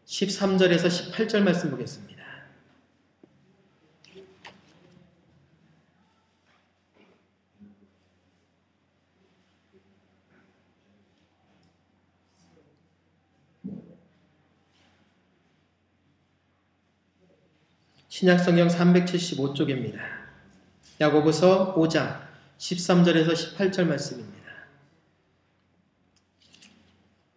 13절에서 18절 말씀 보겠습니다. 신약성경 375쪽입니다. 야고보서 5장 13절에서 18절 말씀입니다.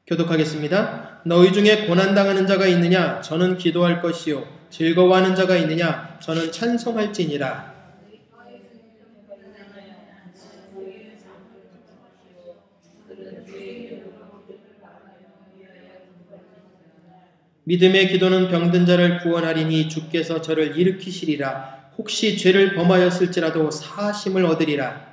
교독하겠습니다. 너희 중에 고난당하는 자가 있느냐? 저는 기도할 것이요. 즐거워하는 자가 있느냐? 저는 찬송할지니라. 믿음의 기도는 병든 자를 구원하리니 주께서 저를 일으키시리라. 혹시 죄를 범하였을지라도 사하심을 얻으리라.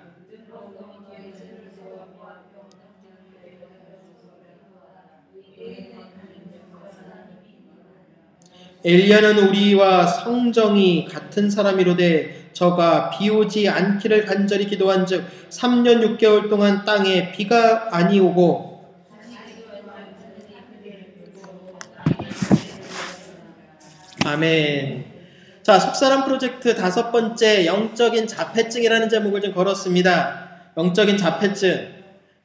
엘리야는 우리와 성정이 같은 사람이로되 저가 비 오지 않기를 간절히 기도한즉 3년 6개월 동안 땅에 비가 아니 오고 아멘. 자, 속사람 프로젝트 5번째 영적인 자폐증이라는 제목을 좀 걸었습니다. 영적인 자폐증.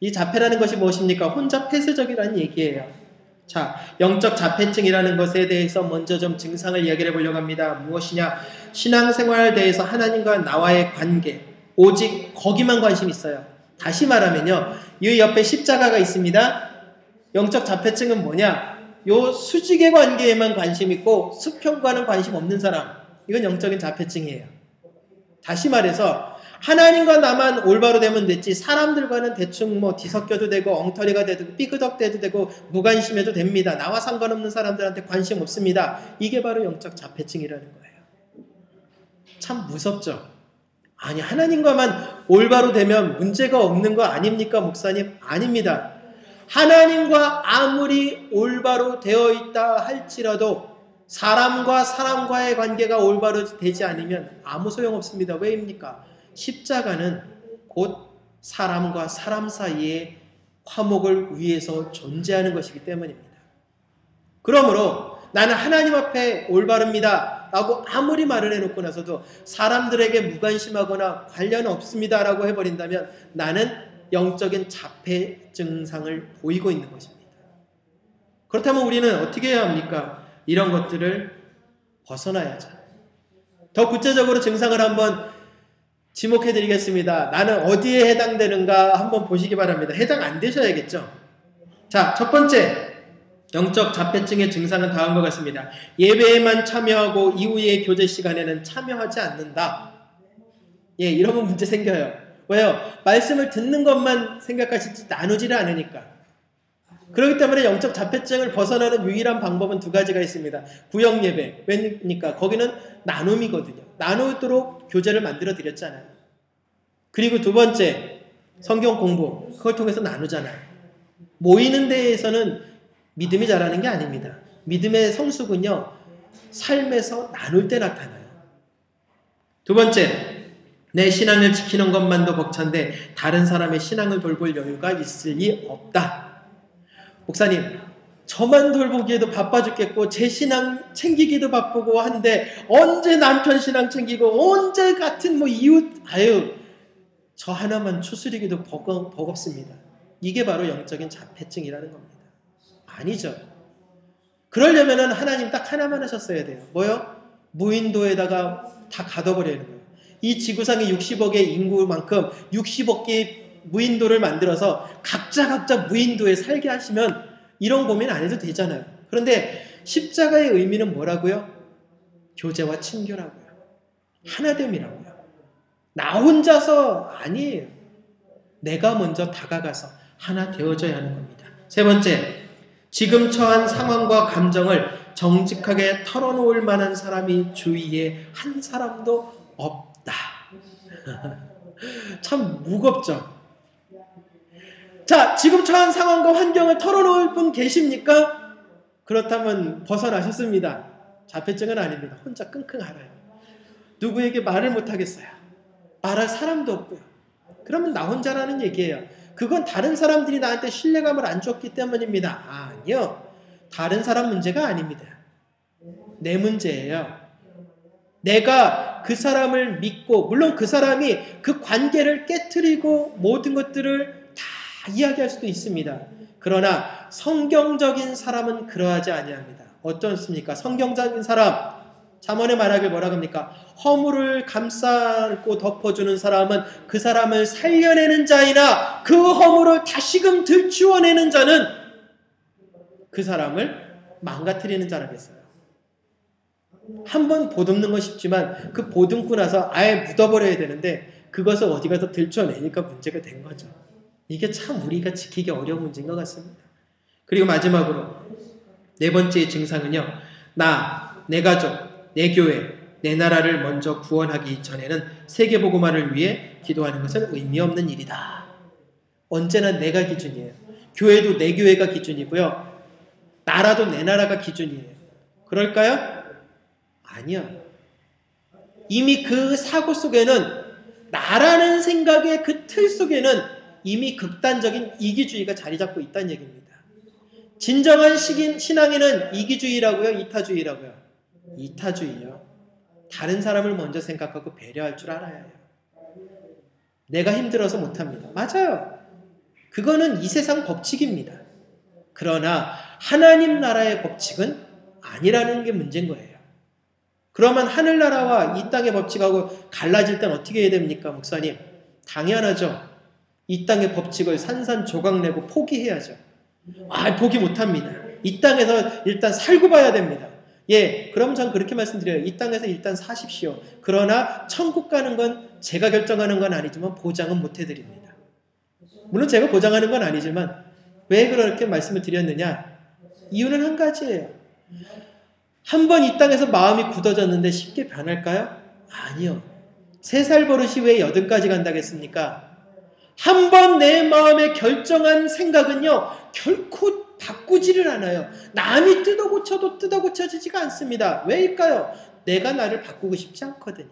이 자폐라는 것이 무엇입니까? 혼자 폐쇄적이라는 얘기예요. 자, 영적 자폐증이라는 것에 대해서 먼저 좀 증상을 이야기해 보려고 합니다. 무엇이냐? 신앙생활에 대해서 하나님과 나와의 관계, 오직 거기만 관심이 있어요. 다시 말하면요, 이 옆에 십자가가 있습니다. 영적 자폐증은 뭐냐? 요 수직의 관계에만 관심 있고 수평과는 관심 없는 사람, 이건 영적인 자폐증이에요. 다시 말해서 하나님과 나만 올바로 되면 됐지 사람들과는 대충 뭐 뒤섞여도 되고 엉터리가 되고 삐그덕대도 되고 무관심해도 됩니다. 나와 상관없는 사람들한테 관심 없습니다. 이게 바로 영적 자폐증이라는 거예요. 참 무섭죠? 아니, 하나님과만 올바로 되면 문제가 없는 거 아닙니까, 목사님? 아닙니다. 하나님과 아무리 올바로 되어 있다 할지라도 사람과 사람과의 관계가 올바로 되지 않으면 아무 소용없습니다. 왜입니까? 십자가는 곧 사람과 사람 사이의 화목을 위해서 존재하는 것이기 때문입니다. 그러므로 나는 하나님 앞에 올바릅니다 라고 아무리 말을 해놓고 나서도 사람들에게 무관심하거나 관련 없습니다 라고 해버린다면 나는 영적인 자폐 증상을 보이고 있는 것입니다. 그렇다면 우리는 어떻게 해야 합니까? 이런 것들을 벗어나야죠. 더 구체적으로 증상을 한번 지목해 드리겠습니다. 나는 어디에 해당되는가 한번 보시기 바랍니다. 해당 안 되셔야겠죠. 자, 첫 번째 영적 자폐증의 증상은 다음과 같습니다. 예배에만 참여하고 이후의 교제 시간에는 참여하지 않는다. 예, 이러면 문제 생겨요. 왜요? 말씀을 듣는 것만 생각하시지 나누지를 않으니까. 그렇기 때문에 영적 자폐증을 벗어나는 유일한 방법은 두 가지가 있습니다. 구역 예배. 왜입니까? 거기는 나눔이거든요. 나누도록 교제를 만들어 드렸잖아요. 그리고 두 번째, 성경 공부. 그걸 통해서 나누잖아요. 모이는 데에서는 믿음이 자라는 게 아닙니다. 믿음의 성숙은요, 삶에서 나눌 때 나타나요. 두 번째, 내 신앙을 지키는 것만도 벅찬데 다른 사람의 신앙을 돌볼 여유가 있을 리 없다. 목사님, 저만 돌보기에도 바빠 죽겠고 제 신앙 챙기기도 바쁘고 한데 언제 남편 신앙 챙기고 언제 같은 뭐 이웃, 저 하나만 추스리기도 버겁습니다. 이게 바로 영적인 자폐증이라는 겁니다. 아니죠. 그러려면 하나님 딱 하나만 하셨어야 돼요. 뭐요? 무인도에다가 다 가둬버리는 거예요. 이 지구상의 60억의 인구만큼 60억 개의 무인도를 만들어서 각자 무인도에 살게 하시면 이런 고민 안 해도 되잖아요. 그런데 십자가의 의미는 뭐라고요? 교제와 친교라고요. 하나됨이라고요. 나 혼자서 아니에요. 내가 먼저 다가가서 하나 되어져야 하는 겁니다. 세 번째, 지금 처한 상황과 감정을 정직하게 털어놓을 만한 사람이 주위에 한 사람도 없다. 참 무겁죠. 자, 지금 처한 상황과 환경을 털어놓을 분 계십니까? 그렇다면 벗어나셨습니다. 자폐증은 아닙니다. 혼자 끙끙 앓아요. 누구에게 말을 못하겠어요. 말할 사람도 없고요. 그러면 나 혼자라는 얘기예요. 그건 다른 사람들이 나한테 신뢰감을 안 줬기 때문입니다. 아니요. 다른 사람 문제가 아닙니다. 내 문제예요. 내가 그 사람을 믿고, 물론 그 사람이 그 관계를 깨트리고 모든 것들을 다 이야기할 수도 있습니다. 그러나 성경적인 사람은 그러하지 아니합니다. 어떻습니까? 성경적인 사람, 잠언에 말하길 뭐라고 합니까? 허물을 감싸고 덮어주는 사람은 그 사람을 살려내는 자이나 그 허물을 다시금 들추어내는 자는 그 사람을 망가뜨리는 자라고 했어요. 한번 보듬는 건 쉽지만 그 보듬고 나서 아예 묻어버려야 되는데 그것을 어디 가서 들춰내니까 문제가 된 거죠. 이게 참 우리가 지키기 어려운 문제인 것 같습니다. 그리고 마지막으로 네 번째 증상은요. 내 가족, 내 교회, 내 나라를 먼저 구원하기 전에는 세계복음화를 위해 기도하는 것은 의미 없는 일이다. 언제나 내가 기준이에요. 교회도 내 교회가 기준이고요. 나라도 내 나라가 기준이에요. 그럴까요? 아니요. 이미 그 사고 속에는, 나라는 생각의 그 틀 속에는 이미 극단적인 이기주의가 자리 잡고 있다는 얘기입니다. 진정한 신앙에는 이기주의라고요? 이타주의라고요? 이타주의요. 다른 사람을 먼저 생각하고 배려할 줄 알아야 해요. 내가 힘들어서 못합니다. 맞아요. 그거는 이 세상 법칙입니다. 그러나 하나님 나라의 법칙은 아니라는 게 문제인 거예요. 그러면 하늘나라와 이 땅의 법칙하고 갈라질 땐 어떻게 해야 됩니까, 목사님? 당연하죠. 이 땅의 법칙을 산산조각내고 포기해야죠. 포기 못합니다. 이 땅에서 일단 살고 봐야 됩니다. 예, 그럼 전 그렇게 말씀드려요. 이 땅에서 일단 사십시오. 그러나 천국 가는 건 제가 결정하는 건 아니지만 보장은 못 해드립니다. 물론 제가 보장하는 건 아니지만 왜 그렇게 말씀을 드렸느냐? 이유는 한 가지예요. 한번 이 땅에서 마음이 굳어졌는데 쉽게 변할까요? 아니요. 3살 버릇이 왜 8가지 간다겠습니까? 한 번 내 마음에 결정한 생각은요, 결코 바꾸지를 않아요. 남이 뜯어고쳐도 뜯어고쳐지지가 않습니다. 왜일까요? 내가 나를 바꾸고 싶지 않거든요.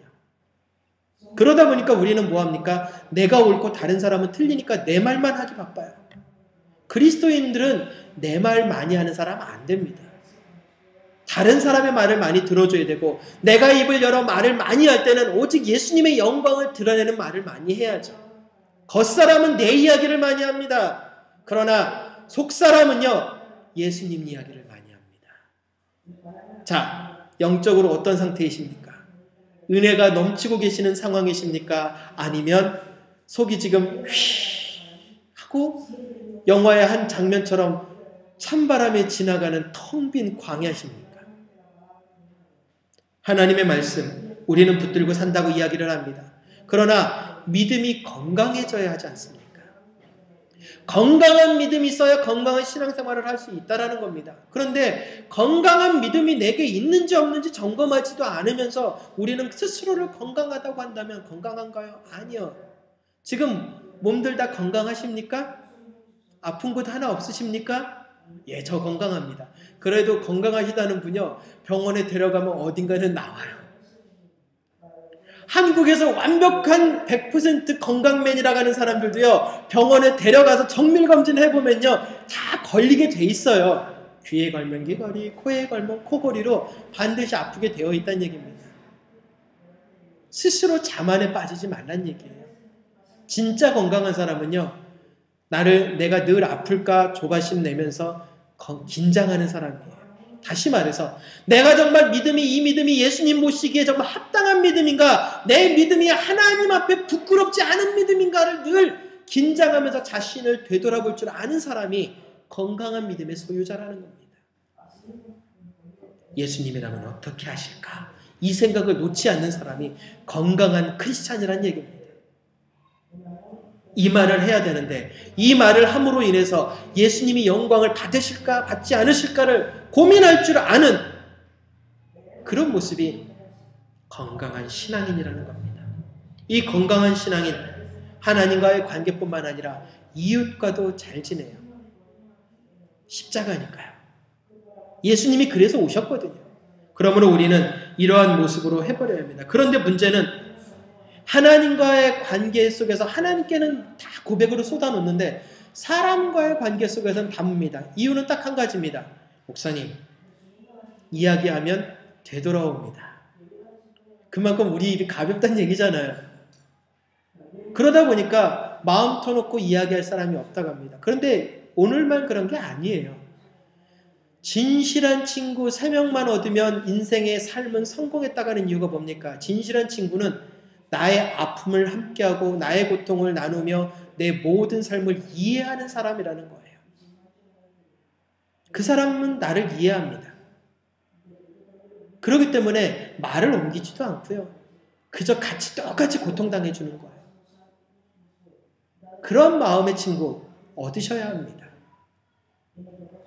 그러다 보니까 우리는 뭐합니까? 내가 옳고 다른 사람은 틀리니까 내 말만 하기 바빠요. 그리스도인들은 내 말 많이 하는 사람 안 됩니다. 다른 사람의 말을 많이 들어줘야 되고, 내가 입을 열어 말을 많이 할 때는 오직 예수님의 영광을 드러내는 말을 많이 해야죠. 겉사람은 내 이야기를 많이 합니다. 그러나 속사람은요, 예수님 이야기를 많이 합니다. 자, 영적으로 어떤 상태이십니까? 은혜가 넘치고 계시는 상황이십니까? 아니면 속이 지금 휘 하고 영화의 한 장면처럼 찬바람에 지나가는 텅 빈 광야십니까? 하나님의 말씀, 우리는 붙들고 산다고 이야기를 합니다. 그러나 믿음이 건강해져야 하지 않습니까? 건강한 믿음이 있어야 건강한 신앙생활을 할 수 있다는 겁니다. 그런데 건강한 믿음이 내게 있는지 없는지 점검하지도 않으면서 우리는 스스로를 건강하다고 한다면 건강한가요? 아니요. 지금 몸들 다 건강하십니까? 아픈 곳 하나 없으십니까? 예, 저 건강합니다. 그래도 건강하시다는 분요, 병원에 데려가면 어딘가는 나와요. 한국에서 완벽한 100% 건강맨이라고 하는 사람들도요, 병원에 데려가서 정밀검진 해보면요, 다 걸리게 돼 있어요. 귀에 걸면 귀걸이, 코에 걸면 코걸이로 반드시 아프게 되어 있다는 얘기입니다. 스스로 자만에 빠지지 말란 얘기예요. 진짜 건강한 사람은요, 내가 늘 아플까 조바심 내면서 긴장하는 사람이에요. 다시 말해서 내가 정말 이 믿음이 예수님 모시기에 정말 합당한 믿음인가, 내 믿음이 하나님 앞에 부끄럽지 않은 믿음인가를 늘 긴장하면서 자신을 되돌아볼 줄 아는 사람이 건강한 믿음의 소유자라는 겁니다. 예수님이라면 어떻게 하실까? 이 생각을 놓지 않는 사람이 건강한 크리스찬이라는 얘기입니다. 이 말을 해야 되는데 이 말을 함으로 인해서 예수님이 영광을 받으실까 받지 않으실까를 고민할 줄 아는 그런 모습이 건강한 신앙인이라는 겁니다. 이 건강한 신앙인, 하나님과의 관계뿐만 아니라 이웃과도 잘 지내요. 십자가니까요. 예수님이 그래서 오셨거든요. 그러므로 우리는 이러한 모습으로 해버려야 합니다. 그런데 문제는 하나님과의 관계 속에서 하나님께는 다 고백으로 쏟아놓는데 사람과의 관계 속에서는 담습니다. 이유는 딱 한 가지입니다. 목사님, 이야기하면 되돌아옵니다. 그만큼 우리 입이 가볍다는 얘기잖아요. 그러다 보니까 마음 터놓고 이야기할 사람이 없다고 합니다. 그런데 오늘만 그런 게 아니에요. 진실한 친구 3명만 얻으면 인생의 삶은 성공했다가는 이유가 뭡니까? 진실한 친구는 나의 아픔을 함께하고 나의 고통을 나누며 내 모든 삶을 이해하는 사람이라는 거예요. 그 사람은 나를 이해합니다. 그렇기 때문에 말을 옮기지도 않고요. 그저 같이 똑같이 고통당해 주는 거예요. 그런 마음의 친구 얻으셔야 합니다.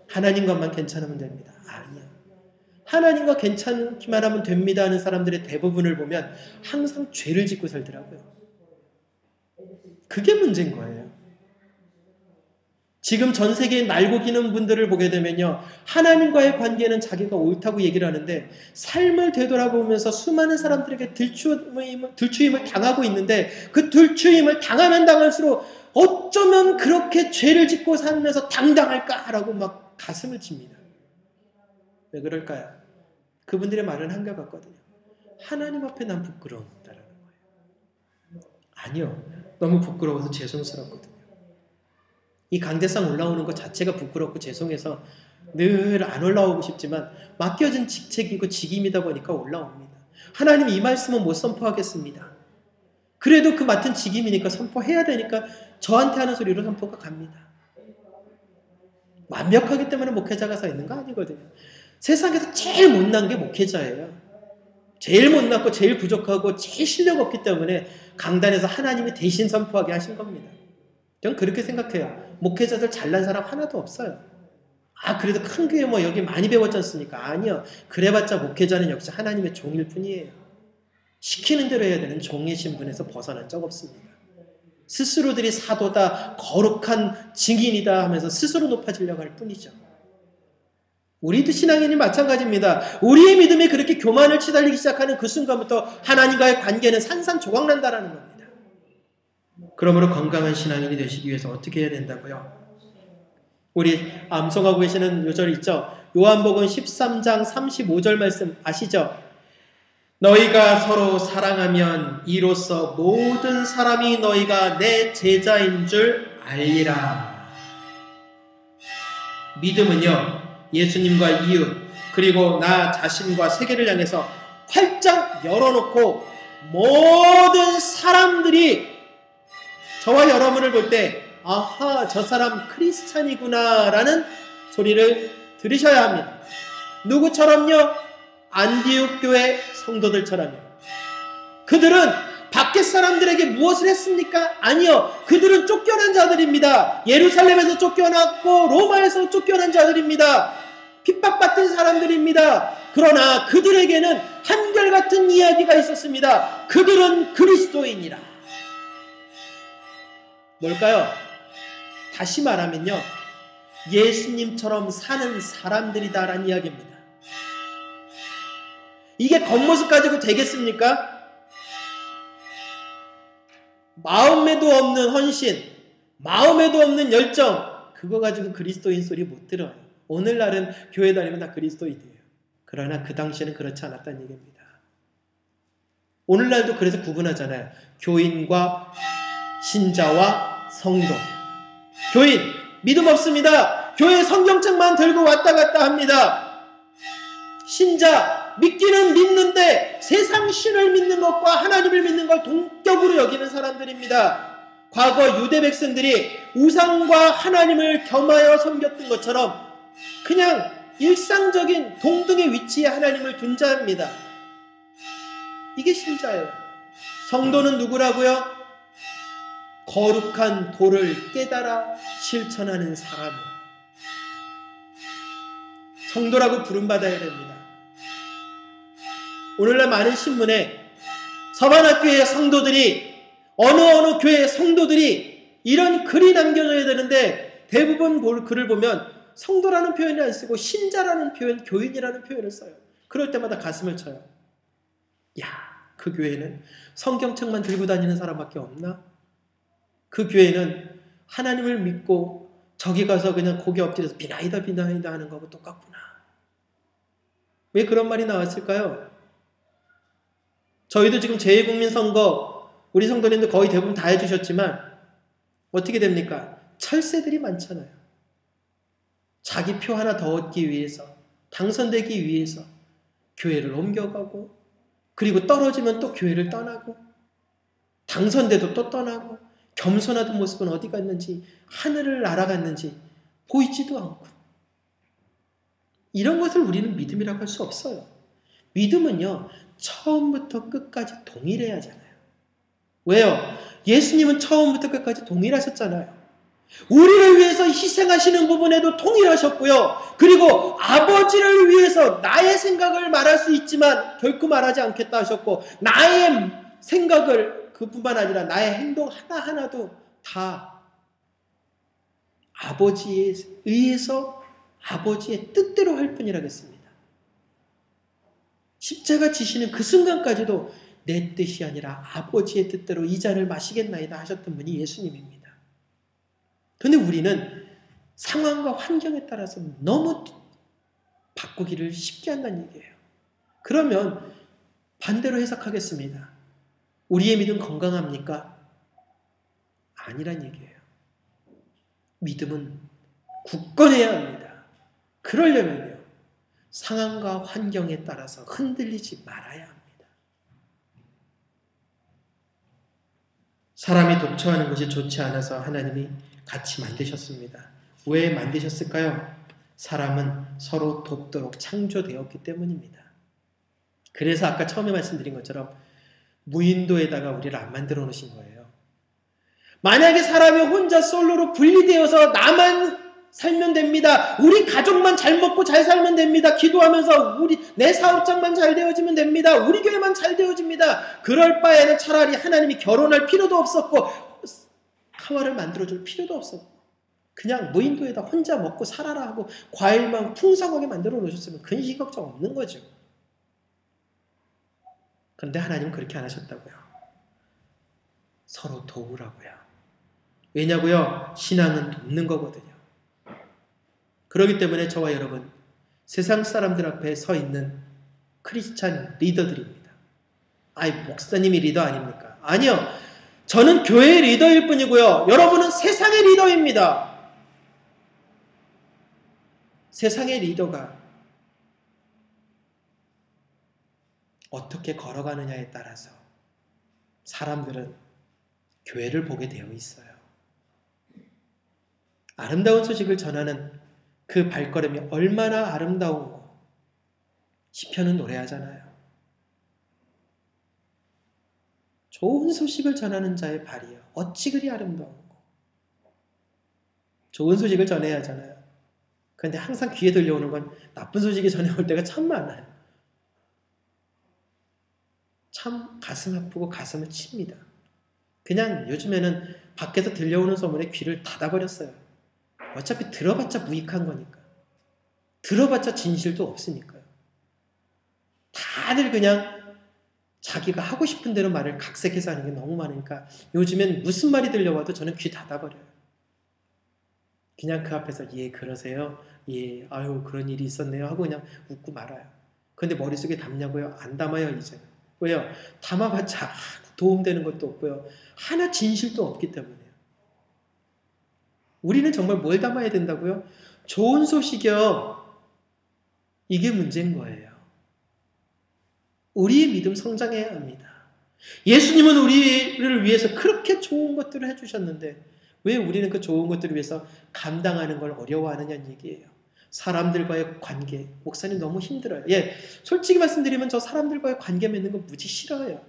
하나님과만 괜찮으면 됩니다. 아니요. 하나님과 괜찮기만 하면 됩니다 하는 사람들의 대부분을 보면 항상 죄를 짓고 살더라고요. 그게 문제인 거예요. 지금 전 세계에 날고 기는 분들을 보게 되면요. 하나님과의 관계는 자기가 옳다고 얘기를 하는데 삶을 되돌아보면서 수많은 사람들에게 들추임을 당하고 있는데 그 들추임을 당하면 당할수록 어쩌면 그렇게 죄를 짓고 살면서 당당할까라고 막 가슴을 칩니다. 왜 그럴까요? 그분들의 말은 한결같거든요. 하나님 앞에 난 부끄러웠다라는 거예요. 아니요. 너무 부끄러워서 죄송스럽거든요. 이 강대상 올라오는 것 자체가 부끄럽고 죄송해서 늘 안 올라오고 싶지만 맡겨진 직책이고 직임이다 보니까 올라옵니다. 하나님 이 말씀은 못 선포하겠습니다. 그래도 그 맡은 직임이니까 선포해야 되니까 저한테 하는 소리로 선포가 갑니다. 완벽하기 때문에 목회자가 서 있는 거 아니거든요. 세상에서 제일 못난 게 목회자예요. 제일 못났고 제일 부족하고 제일 실력 없기 때문에 강단에서 하나님이 대신 선포하게 하신 겁니다. 저는 그렇게 생각해요. 목회자들 잘난 사람 하나도 없어요. 그래도 큰 교회 여기 많이 배웠지 않습니까? 아니요. 그래봤자 목회자는 역시 하나님의 종일 뿐이에요. 시키는 대로 해야 되는 종의 신분에서 벗어난 적 없습니다. 스스로들이 사도다, 거룩한 증인이다 하면서 스스로 높아지려고 할 뿐이죠. 우리도 신앙인이 마찬가지입니다. 우리의 믿음이 그렇게 교만을 치달리기 시작하는 그 순간부터 하나님과의 관계는 산산조각난다라는 겁니다. 그러므로 건강한 신앙인이 되시기 위해서 어떻게 해야 된다고요? 우리 암송하고 계시는 요절 있죠? 요한복음 13장 35절 말씀 아시죠? 너희가 서로 사랑하면 이로써 모든 사람이 너희가 내 제자인 줄 알리라. 믿음은요, 예수님과 이웃 그리고 나 자신과 세계를 향해서 활짝 열어놓고 모든 사람들이 저와 여러분을 볼 때 아하 저 사람 크리스찬이구나 라는 소리를 들으셔야 합니다. 누구처럼요? 안디옥 교회 성도들처럼요. 그들은 밖에 사람들에게 무엇을 했습니까? 아니요. 그들은 쫓겨난 자들입니다. 예루살렘에서 쫓겨났고 로마에서 쫓겨난 자들입니다. 핍박받던 사람들입니다. 그러나 그들에게는 한결같은 이야기가 있었습니다. 그들은 그리스도인이라. 뭘까요? 다시 말하면요. 예수님처럼 사는 사람들이다라는 이야기입니다. 이게 겉모습 가지고 되겠습니까? 마음에도 없는 헌신, 마음에도 없는 열정, 그거 가지고 그리스도인 소리 못 들어요. 오늘날은 교회 다니면 다 그리스도인이에요. 그러나 그 당시에는 그렇지 않았다는 얘기입니다. 오늘날도 그래서 구분하잖아요. 교인과 신자와 성도. 교인, 믿음 없습니다. 교회 성경책만 들고 왔다 갔다 합니다. 신자, 믿기는 믿는데 세상 신을 믿는 것과 하나님을 믿는 걸 동격으로 여기는 사람들입니다. 과거 유대 백성들이 우상과 하나님을 겸하여 섬겼던 것처럼 그냥 일상적인 동등의 위치에 하나님을 둔 자입니다. 이게 신자예요. 성도는 누구라고요? 거룩한 도를 깨달아 실천하는 사람. 성도라고 부름받아야 됩니다. 오늘날 많은 신문에 서반학교의 성도들이 어느 교회의 성도들이 이런 글이 남겨져야 되는데 대부분 글을 보면 성도라는 표현을 안 쓰고 신자라는 표현, 교인이라는 표현을 써요. 그럴 때마다 가슴을 쳐요. 야, 그 교회는 성경책만 들고 다니는 사람밖에 없나? 그 교회는 하나님을 믿고 저기 가서 그냥 고개 엎드려서 비나이다 하는 거하고 똑같구나. 왜 그런 말이 나왔을까요? 저희도 지금 제2국민선거 우리 성도님들 거의 대부분 다 해주셨지만 어떻게 됩니까? 철새들이 많잖아요. 자기 표 하나 더 얻기 위해서, 당선되기 위해서 교회를 옮겨가고, 그리고 떨어지면 또 교회를 떠나고, 당선돼도 또 떠나고, 겸손하던 모습은 어디 갔는지, 하늘을 날아갔는지 보이지도 않고. 이런 것을 우리는 믿음이라고 할 수 없어요. 믿음은요, 처음부터 끝까지 동일해야 하잖아요. 왜요? 예수님은 처음부터 끝까지 동일하셨잖아요. 우리를 위해서 희생하시는 부분에도 동일하셨고요. 그리고 아버지를 위해서 나의 생각을 말할 수 있지만 결코 말하지 않겠다 하셨고, 나의 생각을 그뿐만 아니라 나의 행동 하나하나도 다 아버지에 의해서 아버지의 뜻대로 할 뿐이라겠습니다. 십자가 지시는 그 순간까지도 내 뜻이 아니라 아버지의 뜻대로 이 잔을 마시겠나이다 하셨던 분이 예수님입니다. 그런데 우리는 상황과 환경에 따라서 너무 바꾸기를 쉽게 한다는 얘기예요. 그러면 반대로 해석하겠습니다. 우리의 믿음 건강합니까? 아니란 얘기예요. 믿음은 굳건해야 합니다. 그러려면요, 상황과 환경에 따라서 흔들리지 말아야 합니다. 사람이 독처하는 것이 좋지 않아서 하나님이 같이 만드셨습니다. 왜 만드셨을까요? 사람은 서로 돕도록 창조되었기 때문입니다. 그래서 아까 처음에 말씀드린 것처럼 무인도에다가 우리를 안 만들어 놓으신 거예요. 만약에 사람이 혼자 솔로로 분리되어서 나만 살면 됩니다. 우리 가족만 잘 먹고 잘 살면 됩니다. 기도하면서 내 사업장만 잘 되어지면 됩니다. 우리 교회만 잘 되어집니다. 그럴 바에는 차라리 하나님이 결혼할 필요도 없었고 하와를 만들어줄 필요도 없었고 그냥 무인도에다 혼자 먹고 살아라 하고 과일만 풍성하게 만들어 놓으셨으면 근심 걱정 없는 거죠. 그런데 하나님은 그렇게 안 하셨다고요. 서로 도우라고요. 왜냐고요? 신앙은 돕는 거거든요. 그렇기 때문에 저와 여러분, 세상 사람들 앞에 서 있는 크리스찬 리더들입니다. 아이, 목사님이 리더 아닙니까? 아니요. 저는 교회의 리더일 뿐이고요. 여러분은 세상의 리더입니다. 세상의 리더가 어떻게 걸어가느냐에 따라서 사람들은 교회를 보게 되어 있어요. 아름다운 소식을 전하는 그 발걸음이 얼마나 아름다운고 시편은 노래하잖아요. 좋은 소식을 전하는 자의 발이요 어찌 그리 아름다운고. 좋은 소식을 전해야 하잖아요. 그런데 항상 귀에 들려오는 건 나쁜 소식이 전해올 때가 참 많아요. 참 가슴 아프고 가슴을 칩니다. 그냥 요즘에는 밖에서 들려오는 소문에 귀를 닫아버렸어요. 어차피 들어봤자 무익한 거니까. 들어봤자 진실도 없으니까요. 다들 그냥 자기가 하고 싶은 대로 말을 각색해서 하는 게 너무 많으니까 요즘엔 무슨 말이 들려와도 저는 귀 닫아버려요. 그냥 그 앞에서 예 그러세요? 예 아유 그런 일이 있었네요 하고 그냥 웃고 말아요. 그런데 머릿속에 담냐고요? 안 담아요 이제는. 왜요? 담아봤자 도움되는 것도 없고요. 하나 진실도 없기 때문에요. 우리는 정말 뭘 담아야 된다고요? 좋은 소식이요. 이게 문제인 거예요. 우리의 믿음 성장해야 합니다. 예수님은 우리를 위해서 그렇게 좋은 것들을 해주셨는데 왜 우리는 그 좋은 것들을 위해서 감당하는 걸 어려워하느냐는 얘기예요. 사람들과의 관계, 목사님 너무 힘들어요. 예, 솔직히 말씀드리면 저 사람들과의 관계 맺는 거 무지 싫어요.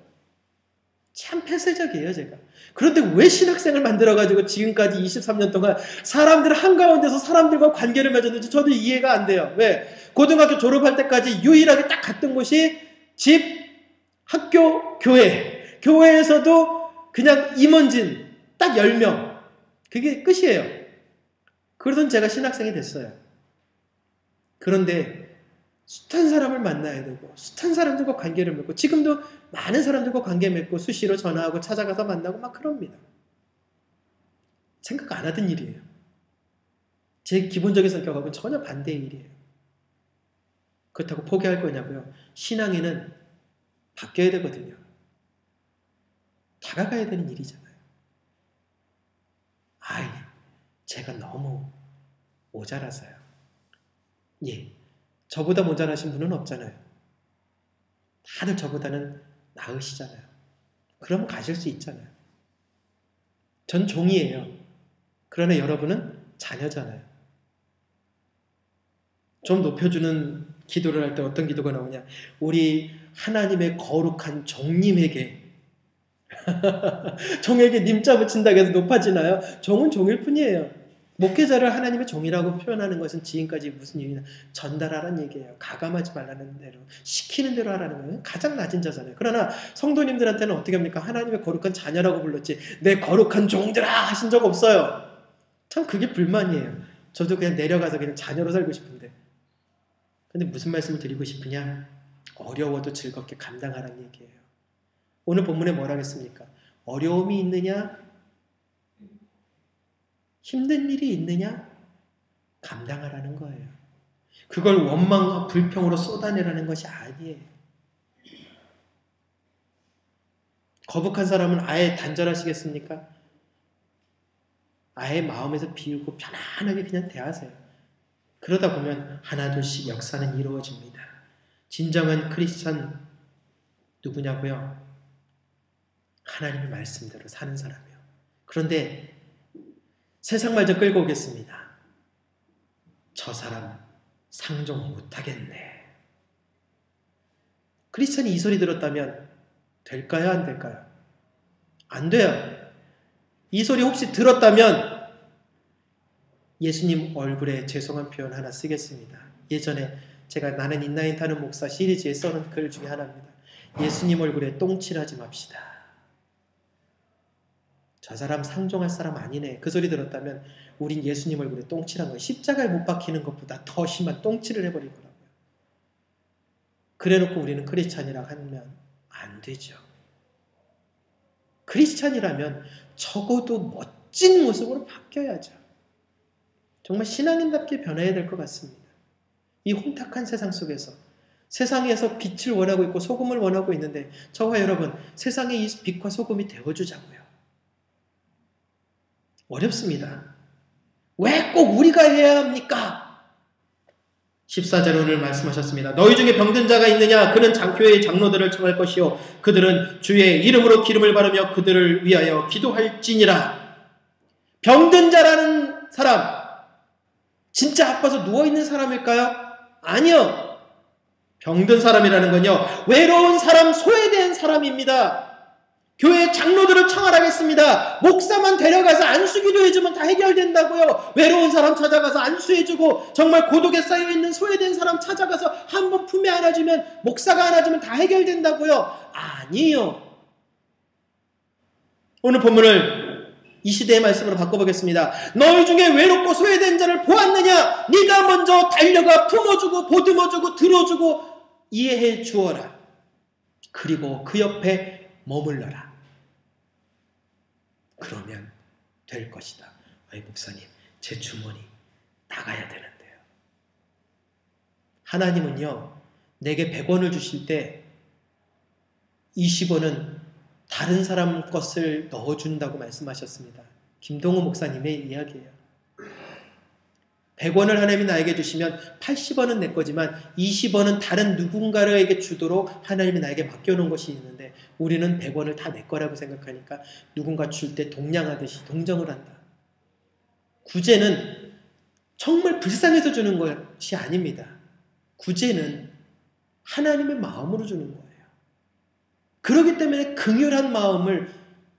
참 폐쇄적이에요, 제가. 그런데 왜 신학생을 만들어가지고 지금까지 23년 동안 사람들 한가운데서 사람들과 관계를 맺었는지 저도 이해가 안 돼요. 왜? 고등학교 졸업할 때까지 유일하게 딱 갔던 곳이 집, 학교, 교회. 교회에서도 그냥 임원진 딱 10명. 그게 끝이에요. 그러던 제가 신학생이 됐어요. 그런데 숱한 사람을 만나야 되고 숱한 사람들과 관계를 맺고 지금도 많은 사람들과 관계 맺고 수시로 전화하고 찾아가서 만나고 막 그럽니다. 생각 안 하던 일이에요. 제 기본적인 성격하고는 전혀 반대의 일이에요. 그렇다고 포기할 거냐고요? 신앙에는 바뀌어야 되거든요. 다가가야 되는 일이잖아요. 아이, 제가 너무 모자라서요. 예, 저보다 모자라신 분은 없잖아요. 다들 저보다는 나으시잖아요. 그럼 가실 수 있잖아요. 전 종이에요. 그러나 여러분은 자녀잖아요. 좀 높여주는 기도를 할 때 어떤 기도가 나오냐? 우리 하나님의 거룩한 종님에게 종에게 님자 붙인다고 해서 높아지나요? 종은 종일 뿐이에요. 목회자를 하나님의 종이라고 표현하는 것은 지금까지 무슨 얘기냐? 전달하라는 얘기예요. 가감하지 말라는 대로, 시키는 대로 하라는 거예요. 가장 낮은 자잖아요. 그러나 성도님들한테는 어떻게 합니까? 하나님의 거룩한 자녀라고 불렀지 내 거룩한 종들아 하신 적 없어요. 참 그게 불만이에요. 저도 그냥 내려가서 그냥 자녀로 살고 싶은데. 근데 무슨 말씀을 드리고 싶으냐? 어려워도 즐겁게 감당하라는 얘기예요. 오늘 본문에 뭐라 했습니까? 어려움이 있느냐? 힘든 일이 있느냐? 감당하라는 거예요. 그걸 원망과 불평으로 쏟아내라는 것이 아니에요. 거북한 사람은 아예 단절하시겠습니까? 아예 마음에서 비우고 편안하게 그냥 대하세요. 그러다 보면 하나둘씩 역사는 이루어집니다. 진정한 크리스찬 누구냐고요? 하나님의 말씀대로 사는 사람이요. 그런데 세상 말 좀 끌고 오겠습니다. 저 사람 상종 못하겠네. 크리스찬이 이 소리 들었다면 될까요? 안 될까요? 안 돼요. 이 소리 혹시 들었다면 예수님 얼굴에 죄송한 표현 하나 쓰겠습니다. 예전에 제가 나는 인라인 타는 목사 시리즈에 써놓은 글 중에 하나입니다. 예수님 얼굴에 똥칠하지 맙시다. 저 사람 상종할 사람 아니네. 그 소리 들었다면 우린 예수님 얼굴에 똥칠한 거예요. 십자가에 못 박히는 것보다 더 심한 똥칠을 해버린 거라고요. 그래놓고 우리는 크리스찬이라고 하면 안 되죠. 크리스찬이라면 적어도 멋진 모습으로 바뀌어야죠. 정말 신앙인답게 변해야 될 것 같습니다. 이 혼탁한 세상 속에서 세상에서 빛을 원하고 있고 소금을 원하고 있는데 저와 여러분 세상의 이 빛과 소금이 되어주자고요. 어렵습니다. 왜 꼭 우리가 해야 합니까? 14절에 오늘 말씀하셨습니다. 너희 중에 병든 자가 있느냐? 그는 장교회의 장로들을 청할 것이요 그들은 주의 이름으로 기름을 바르며 그들을 위하여 기도할지니라. 병든 자라는 사람 진짜 아파서 누워있는 사람일까요? 아니요. 병든 사람이라는 건요 외로운 사람, 소외된 사람입니다. 교회 장로들을 청하라겠습니다. 목사만 데려가서 안수기도 해주면 다 해결된다고요. 외로운 사람 찾아가서 안수해주고 정말 고독에 쌓여있는 소외된 사람 찾아가서 한번 품에 안아주면 목사가 안아주면 다 해결된다고요. 아니요. 오늘 본문을 이 시대의 말씀으로 바꿔보겠습니다. 너희 중에 외롭고 소외된 자를 보았느냐? 네가 먼저 달려가 품어주고 보듬어주고 들어주고 이해해 주어라. 그리고 그 옆에 머물러라. 그러면 될 것이다. 아이 목사님, 제 주머니 나가야 되는데요. 하나님은요, 내게 100원을 주실 때 20원은 다른 사람 것을 넣어준다고 말씀하셨습니다. 김동호 목사님의 이야기예요. 100원을 하나님이 나에게 주시면 80원은 내 거지만 20원은 다른 누군가에게 주도록 하나님이 나에게 맡겨놓은 것이 있는데 우리는 100원을 다 내 거라고 생각하니까 누군가 줄 때 동냥하듯이 동정을 한다. 구제는 정말 불쌍해서 주는 것이 아닙니다. 구제는 하나님의 마음으로 주는 거예요. 그렇기 때문에 긍휼한 마음을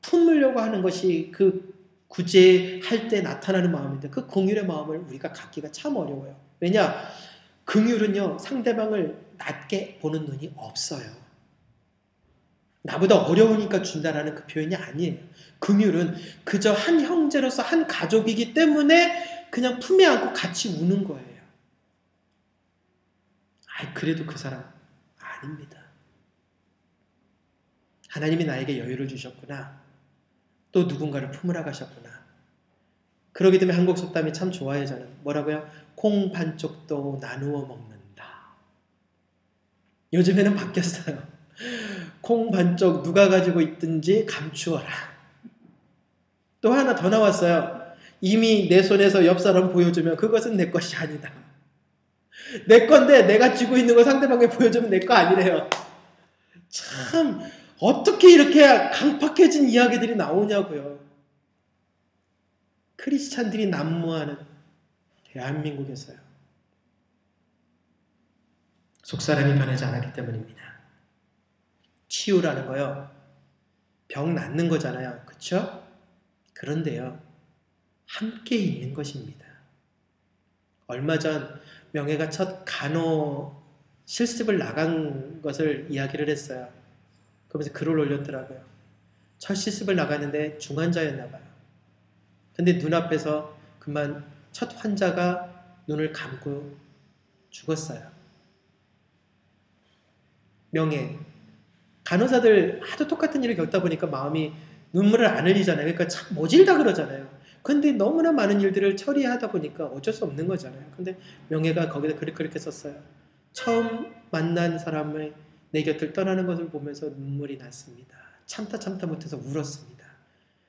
품으려고 하는 것이 그 구제할 때 나타나는 마음인데 그 긍휼의 마음을 우리가 갖기가 참 어려워요. 왜냐? 긍휼은요 상대방을 낮게 보는 눈이 없어요. 나보다 어려우니까 준다라는 그 표현이 아니에요. 긍휼은 그저 한 형제로서 한 가족이기 때문에 그냥 품에 안고 같이 우는 거예요. 아이 그래도 그 사람 아닙니다. 하나님이 나에게 여유를 주셨구나. 또 누군가를 품으라 가셨구나. 그러기 때문에 한국 속담이 참 좋아요. 저는 뭐라고요? 콩 반쪽도 나누어 먹는다. 요즘에는 바뀌었어요. 콩 반쪽 누가 가지고 있든지 감추어라. 또 하나 더 나왔어요. 이미 내 손에서 옆 사람 보여주면 그것은 내 것이 아니다. 내 건데 내가 쥐고 있는 거 상대방에 보여주면 내 거 아니래요. 참 어떻게 이렇게 강팍해진 이야기들이 나오냐고요. 크리스찬들이 난무하는 대한민국에서요. 속사람이 변하지 않았기 때문입니다. 치유라는 거요. 병 낫는 거잖아요. 그렇죠? 그런데요. 함께 있는 것입니다. 얼마 전 명예가 첫 간호 실습을 나간 것을 이야기를 했어요. 그러면서 글을 올렸더라고요. 첫 실습을 나가는데 중환자였나 봐요. 근데 눈앞에서 그만 첫 환자가 눈을 감고 죽었어요. 명예. 간호사들 하도 똑같은 일을 겪다 보니까 마음이 눈물을 안 흘리잖아요. 그러니까 참 모질다 그러잖아요. 근데 너무나 많은 일들을 처리하다 보니까 어쩔 수 없는 거잖아요. 근데 명예가 거기다 그렇게 썼어요. 처음 만난 사람의 내 곁을 떠나는 것을 보면서 눈물이 났습니다. 참다 못해서 울었습니다.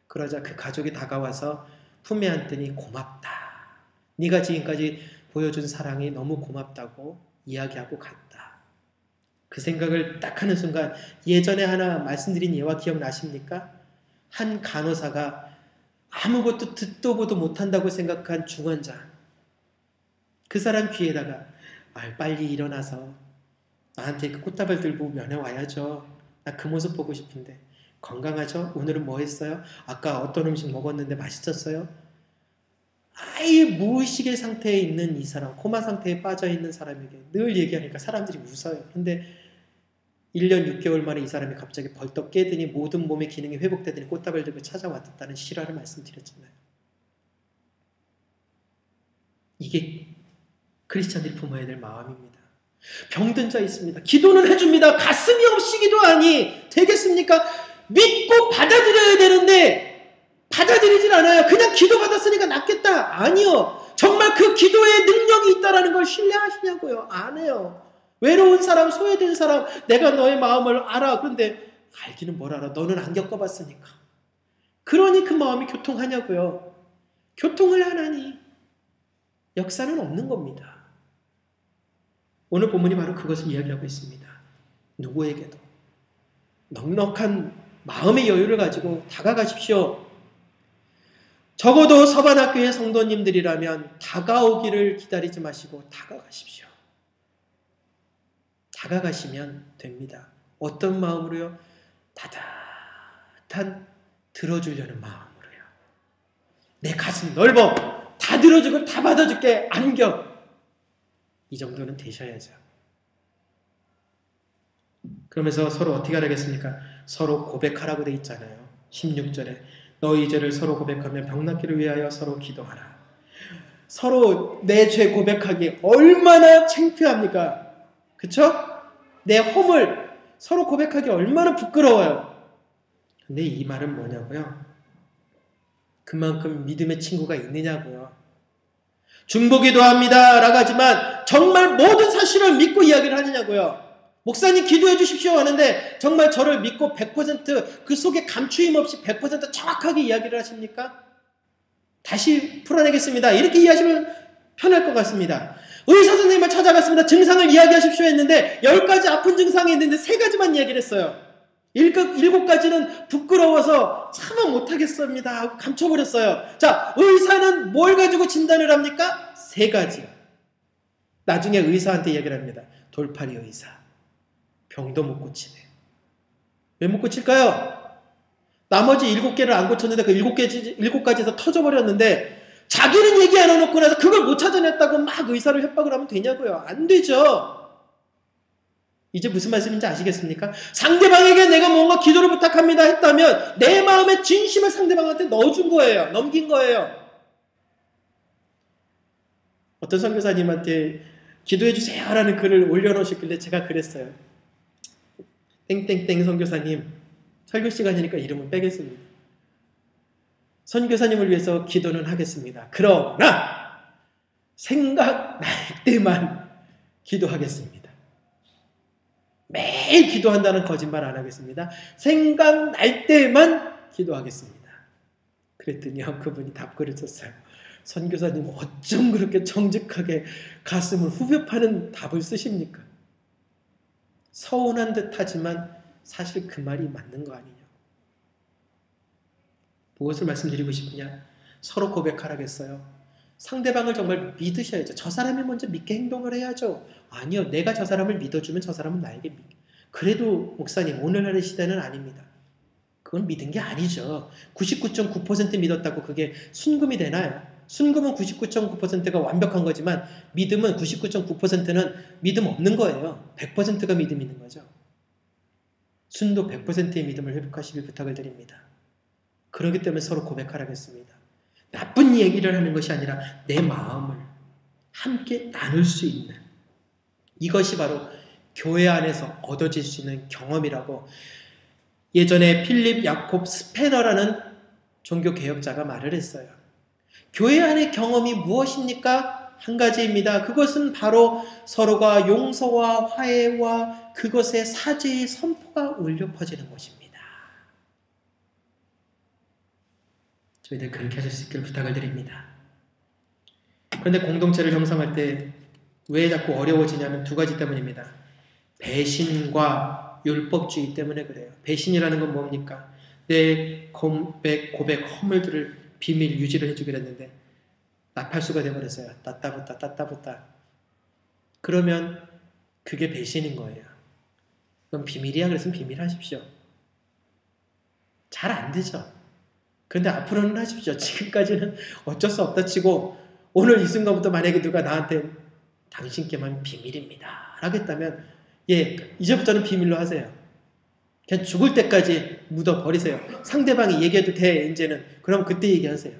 그러자 그 가족이 다가와서 품에 안더니 고맙다. 네가 지금까지 보여준 사랑이 너무 고맙다고 이야기하고 갔다. 그 생각을 딱 하는 순간 예전에 하나 말씀드린 예와 기억나십니까? 한 간호사가 아무것도 듣도 보도 못한다고 생각한 중환자. 그 사람 귀에다가 빨리 일어나서 나한테 그 꽃다발 들고 면회 와야죠. 나 그 모습 보고 싶은데. 건강하죠? 오늘은 뭐 했어요? 아까 어떤 음식 먹었는데 맛있었어요? 아예 무의식의 상태에 있는 이 사람, 코마 상태에 빠져있는 사람에게 늘 얘기하니까 사람들이 웃어요. 근데 1년 6개월 만에 이 사람이 갑자기 벌떡 깨더니 모든 몸의 기능이 회복되더니 꽃다발 들고 찾아왔다는 실화를 말씀드렸잖아요. 이게 크리스찬들이 품어야 될 마음입니다. 병든 자 있습니다. 기도는 해줍니다. 가슴이 없이 기도하니 되겠습니까? 믿고 받아들여야 되는데 받아들이질 않아요. 그냥 기도받았으니까 낫겠다. 아니요. 정말 그 기도에 능력이 있다는 걸 신뢰하시냐고요. 안 해요. 외로운 사람, 소외된 사람, 내가 너의 마음을 알아. 그런데 알기는 뭘 알아. 너는 안 겪어봤으니까. 그러니 그 마음이 교통하냐고요. 교통을 하나니 역사는 없는 겁니다. 오늘 본문이 바로 그것을 이야기하고 있습니다. 누구에게도 넉넉한 마음의 여유를 가지고 다가가십시오. 적어도 서반학교의 성도님들이라면 다가오기를 기다리지 마시고 다가가십시오. 다가가시면 됩니다. 어떤 마음으로요? 따뜻한 들어주려는 마음으로요. 내 가슴 넓어. 다 들어주고 다 받아줄게. 안겨. 이 정도는 되셔야죠. 그러면서 서로 어떻게 하라겠습니까? 서로 고백하라고 돼 있잖아요. 16절에 너희 죄를 서로 고백하며 병낫기를 위하여 서로 기도하라. 서로 내 죄 고백하기 얼마나 창피합니까? 그쵸? 내 허물 서로 고백하기 얼마나 부끄러워요. 근데 이 말은 뭐냐고요? 그만큼 믿음의 친구가 있느냐고요. 중보기도 합니다 라고 하지만 정말 모든 사실을 믿고 이야기를 하느냐고요. 목사님 기도해 주십시오 하는데 정말 저를 믿고 100% 그 속에 감추임 없이 100% 정확하게 이야기를 하십니까? 다시 풀어내겠습니다. 이렇게 이해하시면 편할 것 같습니다. 의사 선생님을 찾아갔습니다. 증상을 이야기하십시오 했는데 10가지 아픈 증상이 있는데 3가지만 이야기를 했어요. 7가지는 부끄러워서 참아 못하겠습니다 하고 감춰버렸어요. 자, 의사는 뭘 가지고 진단을 합니까? 3가지요. 나중에 의사한테 이야기를 합니다. 돌팔이 의사. 병도 못 고치네. 왜 못 고칠까요? 나머지 7개를 안 고쳤는데 그 7가지에서 터져버렸는데 자기는 얘기 안 해놓고 나서 그걸 못 찾아냈다고 막 의사를 협박을 하면 되냐고요. 안 되죠. 이제 무슨 말씀인지 아시겠습니까? 상대방에게 내가 뭔가 기도를 부탁합니다 했다면 내 마음의 진심을 상대방한테 넣어준 거예요. 넘긴 거예요. 어떤 선교사님한테 기도해 주세요 라는 글을 올려놓으셨길래 제가 그랬어요. 땡땡땡 선교사님, 설교 시간이니까 이름은 빼겠습니다. 선교사님을 위해서 기도는 하겠습니다. 그러나 생각날 때만 기도하겠습니다. 매일 기도한다는 거짓말 안 하겠습니다. 생각날 때만 기도하겠습니다. 그랬더니요, 그분이 답글을 썼어요. 선교사님, 어쩜 그렇게 정직하게 가슴을 후벼 파는 답을 쓰십니까? 서운한 듯 하지만 사실 그 말이 맞는 거 아니냐. 무엇을 말씀드리고 싶으냐? 서로 고백하라겠어요. 상대방을 정말 믿으셔야죠. 저 사람이 먼저 믿게 행동을 해야죠. 아니요, 내가 저 사람을 믿어주면 저 사람은 나에게 믿게. 그래도 목사님, 오늘날의 시대는 아닙니다. 그건 믿은 게 아니죠. 99.9% 믿었다고 그게 순금이 되나요? 순금은 99.9%가 완벽한 거지만 믿음은 99.9%는 믿음 없는 거예요. 100%가 믿음 있는 거죠. 순도 100%의 믿음을 회복하시길 부탁을 드립니다. 그렇기 때문에 서로 고백하라겠습니다. 나쁜 얘기를 하는 것이 아니라 내 마음을 함께 나눌 수 있는, 이것이 바로 교회 안에서 얻어질 수 있는 경험이라고 예전에 필립 야콥 스패너라는 종교개혁자가 말을 했어요. 교회 안의 경험이 무엇입니까? 한 가지입니다. 그것은 바로 서로가 용서와 화해와 그것의 사죄의 선포가 울려 퍼지는 것입니다. 저희들 그렇게 하실 수 있기를 부탁을 드립니다. 그런데 공동체를 형성할 때 왜 자꾸 어려워지냐면 두 가지 때문입니다. 배신과 율법주의 때문에 그래요. 배신이라는 건 뭡니까? 내 고백 허물들을 비밀 유지를 해주기로 했는데 나팔수가 되어버렸어요. 따따붙다. 그러면 그게 배신인 거예요. 그럼 비밀이야? 그랬으면 비밀 하십시오. 잘 안 되죠. 그런데 앞으로는 하십시오. 지금까지는 어쩔 수 없다 치고 오늘 이 순간부터 만약에 누가 나한테 당신께만 비밀입니다 하겠다면 이제부터는 비밀로 하세요. 그냥 죽을 때까지 묻어버리세요. 상대방이 얘기해도 돼 이제는. 그럼 그때 얘기하세요.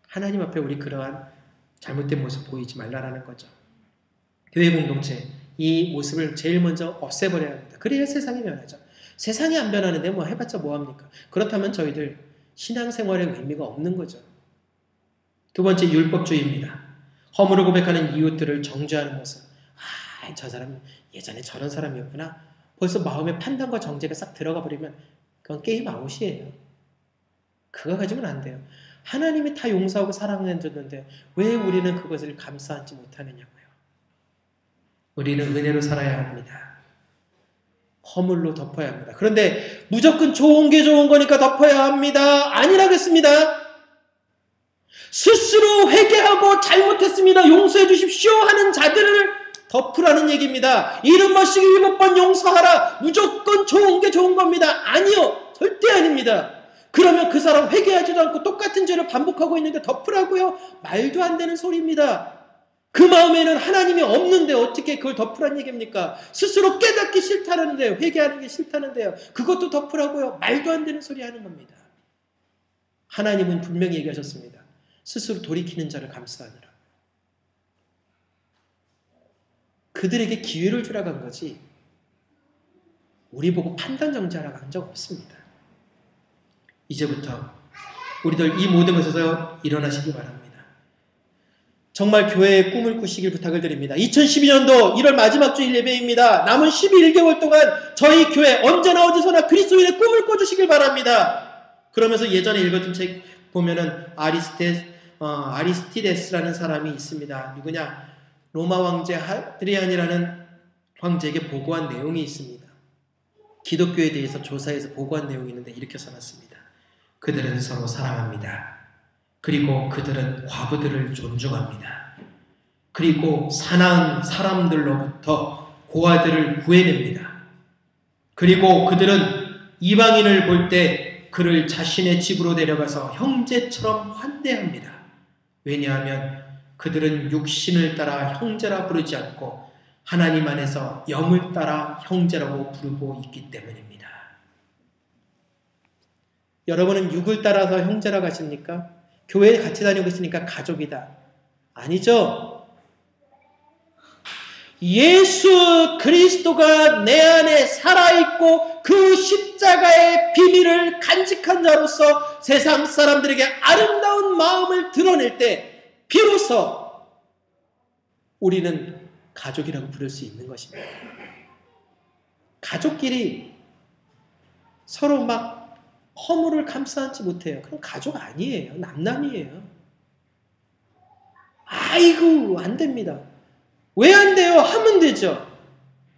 하나님 앞에 우리 그러한 잘못된 모습 보이지 말라라는 거죠. 교회 공동체 이 모습을 제일 먼저 없애버려야 합니다. 그래야 세상이 변하죠. 세상이 안 변하는데 뭐 해봤자 뭐합니까? 그렇다면 저희들 신앙생활의 의미가 없는 거죠. 두 번째, 율법주의입니다. 허물을 고백하는 이웃들을 정죄하는 모습. 저 사람 예전에 저런 사람이었구나. 벌써 마음의 판단과 정죄가 싹 들어가 버리면 그건 게임 아웃이에요. 그거 가지고는 안 돼요. 하나님이 다 용서하고 사랑해줬는데 왜 우리는 그것을 감싸 안지 못하느냐고요. 우리는 은혜로 살아야 합니다. 허물로 덮어야 합니다. 그런데 무조건 좋은 게 좋은 거니까 덮어야 합니다. 아니라겠습니다. 스스로 회개하고 잘못했습니다. 용서해 주십시오 하는 자들을 덮으라는 얘기입니다. 70번씩 7번 용서하라. 무조건 좋은 게 좋은 겁니다. 아니요. 절대 아닙니다. 그러면 그 사람 회개하지도 않고 똑같은 죄를 반복하고 있는데 덮으라고요? 말도 안 되는 소리입니다. 그 마음에는 하나님이 없는데 어떻게 그걸 덮으라는 얘기입니까? 스스로 깨닫기 싫다는데요. 회개하는 게 싫다는데요. 그것도 덮으라고요? 말도 안 되는 소리 하는 겁니다. 하나님은 분명히 얘기하셨습니다. 스스로 돌이키는 자를 감싸느라. 그들에게 기회를 주라고 한 거지 우리 보고 판단 정지하라고 한 적 없습니다. 이제부터 우리들 이 모든 것에서 일어나시기 바랍니다. 정말 교회의 꿈을 꾸시길 부탁을 드립니다. 2012년도 1월 마지막 주일 예배입니다. 남은 12개월 동안 저희 교회 언제나 어디서나 그리스도인의 꿈을 꿔주시길 바랍니다. 그러면서 예전에 읽었던 책 보면은 아리스티데스라는 사람이 있습니다. 누구냐? 로마 황제 하드리안이라는 황제에게 보고한 내용이 있습니다. 기독교에 대해서 조사해서 보고한 내용이 있는데 이렇게 써놨습니다. 그들은 서로 사랑합니다. 그리고 그들은 과부들을 존중합니다. 그리고 사나운 사람들로부터 고아들을 구해냅니다. 그리고 그들은 이방인을 볼 때 그를 자신의 집으로 데려가서 형제처럼 환대합니다. 왜냐하면 그들은 육신을 따라 형제라 부르지 않고 하나님 안에서 영을 따라 형제라고 부르고 있기 때문입니다. 여러분은 육을 따라서 형제라고 하십니까? 교회에 같이 다니고 있으니까 가족이다. 아니죠? 예수 그리스도가 내 안에 살아있고 그 십자가의 비밀을 간직한 자로서 세상 사람들에게 아름다운 마음을 드러낼 때 비로소 우리는 가족이라고 부를 수 있는 것입니다. 가족끼리 서로 막 허물을 감싸 안지 못해요. 그럼 가족 아니에요. 남남이에요. 아이고, 안 됩니다. 왜 안 돼요? 하면 되죠.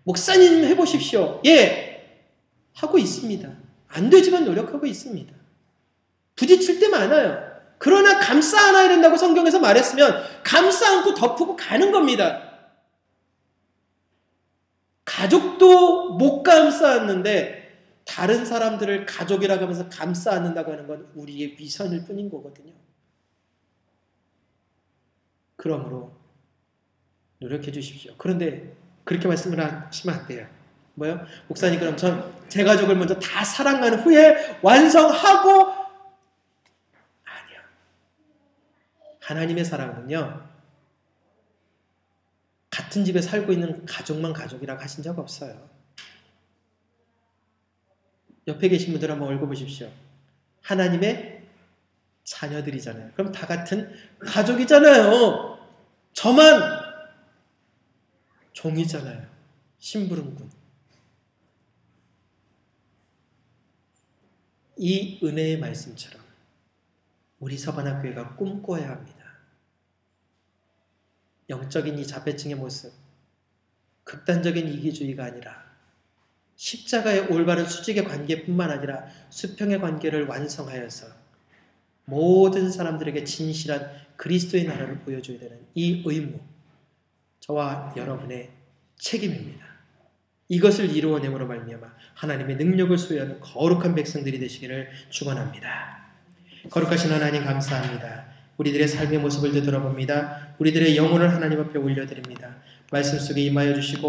목사님 해보십시오. 예, 하고 있습니다. 안 되지만 노력하고 있습니다. 부딪힐 때 많아요. 그러나 감싸 안아야 된다고 성경에서 말했으면 감싸 안고 덮고 가는 겁니다. 가족도 못 감싸 안는데 다른 사람들을 가족이라고 하면서 감싸 안는다고 하는 건 우리의 위선일 뿐인 거거든요. 그러므로 노력해 주십시오. 그런데 그렇게 말씀을 하시면 안 돼요. 뭐요? 목사님, 그럼 제 가족을 먼저 다 사랑한 후에 완성하고, 아니요. 하나님의 사랑은요, 같은 집에 살고 있는 가족만 가족이라고 하신 적 없어요. 옆에 계신 분들 한번 읽어보십시오. 하나님의 자녀들이잖아요. 그럼 다 같은 가족이잖아요. 저만 종이잖아요. 심부름꾼. 이 은혜의 말씀처럼 우리 서반학교회가 꿈꿔야 합니다. 영적인 이 자폐증의 모습, 극단적인 이기주의가 아니라 십자가의 올바른 수직의 관계뿐만 아니라 수평의 관계를 완성하여서 모든 사람들에게 진실한 그리스도의 나라를 보여줘야 되는 이 의무, 저와 여러분의 책임입니다. 이것을 이루어냄으로 말미암아 하나님의 능력을 소유하는 거룩한 백성들이 되시기를 축원합니다. 거룩하신 하나님, 감사합니다. 우리들의 삶의 모습을 되돌아봅니다. 우리들의 영혼을 하나님 앞에 올려드립니다. 말씀 속에 임하여 주시고